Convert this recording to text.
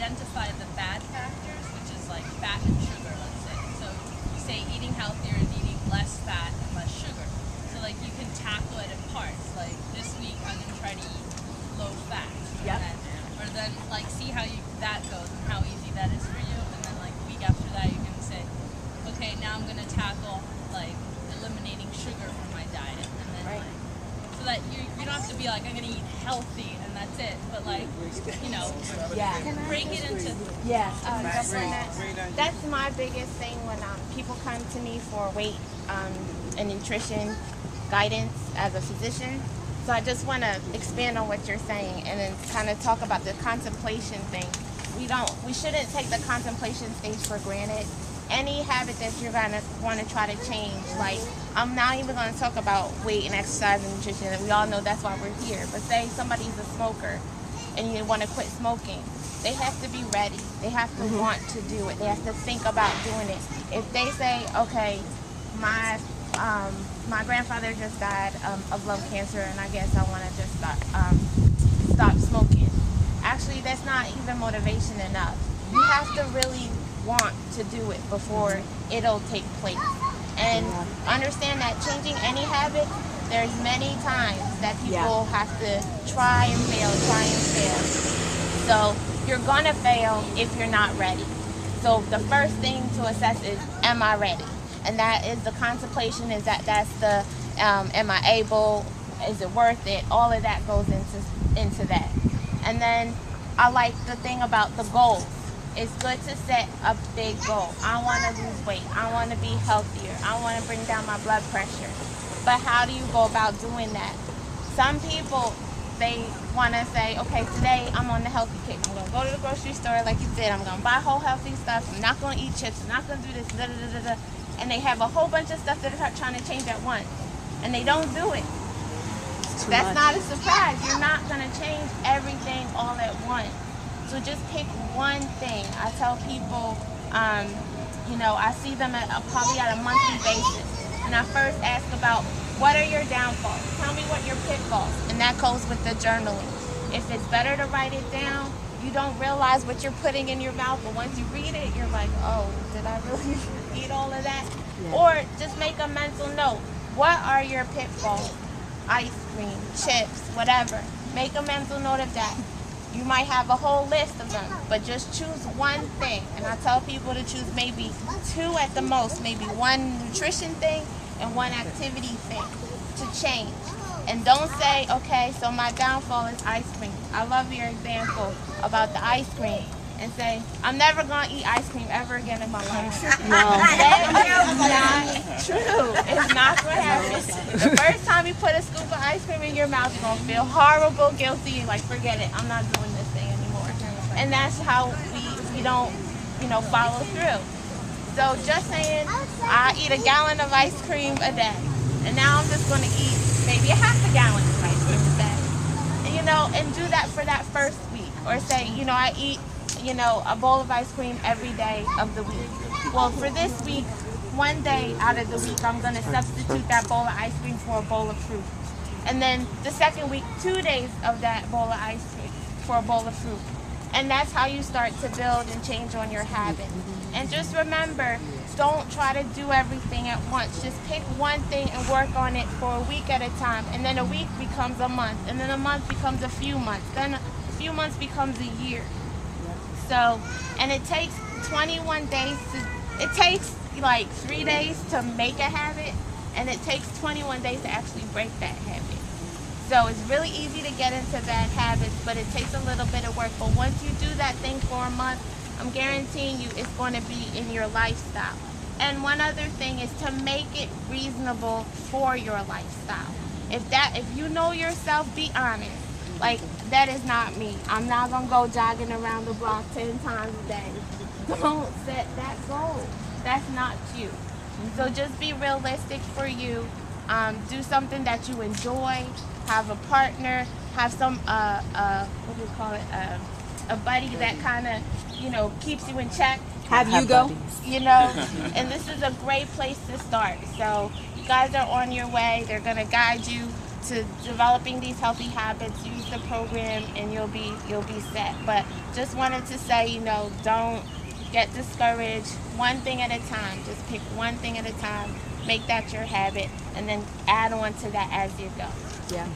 identify the bad factors, which is like fat and sugar, let's say. So you say eating healthier is eating less fat and less sugar. So like you can tackle it in parts. Like this week I'm gonna try to eat low fat. Yep. Or then like see how that goes and how easy that is for you. And then like the week after that you can say, okay, now I'm gonna tackle like eliminating sugar from my diet. And then right. like so that you don't have to be like, I'm gonna eat healthy and that's it. But like, you know, break it into that's my biggest thing when people come to me for weight and nutrition guidance as a physician. So I just want to expand on what you're saying and then kind of talk about the contemplation thing. We shouldn't take the contemplation stage for granted. Any habit that you're going to want to try to change, like I'm not even going to talk about weight and exercise and nutrition, and we all know that's why we're here. But say somebody's a smoker and you want to quit smoking, they have to be ready. They have to want to do it. They have to think about doing it. If they say, okay, my grandfather just died of lung cancer, and I guess I want to just stop smoking. Actually, that's not even motivation enough. You have to really want to do it before it'll take place. And understand that changing any habit, there's many times that people have to try and fail. So you're gonna fail if you're not ready. So the first thing to assess is, am I ready? And that is the contemplation, that's the, am I able, is it worth it? All of that goes into that. And then I like the thing about the goals. It's good to set a big goal. I want to lose weight. I want to be healthier. I want to bring down my blood pressure. But how do you go about doing that? Some people, they want to say, okay, today I'm on the healthy kick. I'm going to go to the grocery store, like you said. I'm going to buy whole healthy stuff. I'm not going to eat chips. I'm not going to do this, And they have a whole bunch of stuff that they're trying to change at once. And they don't do it. That's not a surprise. You're not going to change everything all at once. So just pick one thing. I tell people, I see them probably at a monthly basis. And I first ask about, what are your downfalls? Tell me what your pitfalls. And that goes with the journaling. If it's better to write it down, you don't realize what you're putting in your mouth. But once you read it, you're like, oh, did I really eat all of that? Yeah. Or just make a mental note. What are your pitfalls? Ice cream, chips, whatever. Make a mental note of that. You might have a whole list of them, but just choose one thing. And I tell people to choose maybe two at the most, maybe one nutrition thing and one activity thing to change. And don't say, okay, so my downfall is ice cream. I love your example about the ice cream. And say, I'm never going to eat ice cream ever again in my life. No. That is not true. It's not going to happen. The first time you put a scoop of ice cream in your mouth, you're going to feel horrible, guilty, like, forget it, I'm not doing this thing anymore. And that's how we don't, follow through. So just saying, I eat a gallon of ice cream a day. And now I'm just going to eat maybe a half a gallon of ice cream a day. And do that for that first week. Or say, I eat a bowl of ice cream every day of the week. Well, for this week, one day out of the week, I'm going to substitute that bowl of ice cream for a bowl of fruit. And then the second week, 2 days of that bowl of ice cream for a bowl of fruit. And that's how you start to build and change on your habit. And just remember, don't try to do everything at once. Just pick one thing and work on it for a week at a time. And then a week becomes a month. And then a month becomes a few months. Then a few months becomes a year. So, and it takes 21 days it takes like 3 days to make a habit, and it takes 21 days to actually break that habit. So it's really easy to get into bad habits, but it takes a little bit of work. But once you do that thing for a month, I'm guaranteeing you it's going to be in your lifestyle. And one other thing is to make it reasonable for your lifestyle. If you know yourself, be honest. Like, that is not me. I'm not going to go jogging around the block 10 times a day. Don't set that goal. That's not you. So just be realistic for you. Do something that you enjoy. Have a partner. Have some, what do you call it? A buddy that kind of, keeps you in check. Have uGO. And this is a great place to start. So you guys are on your way. They're going to guide you to developing these healthy habits. Use the program, and you'll be set. But just wanted to say, don't get discouraged. One thing at a time. Just pick one thing at a time. Make that your habit, and then add on to that as you go. Yeah.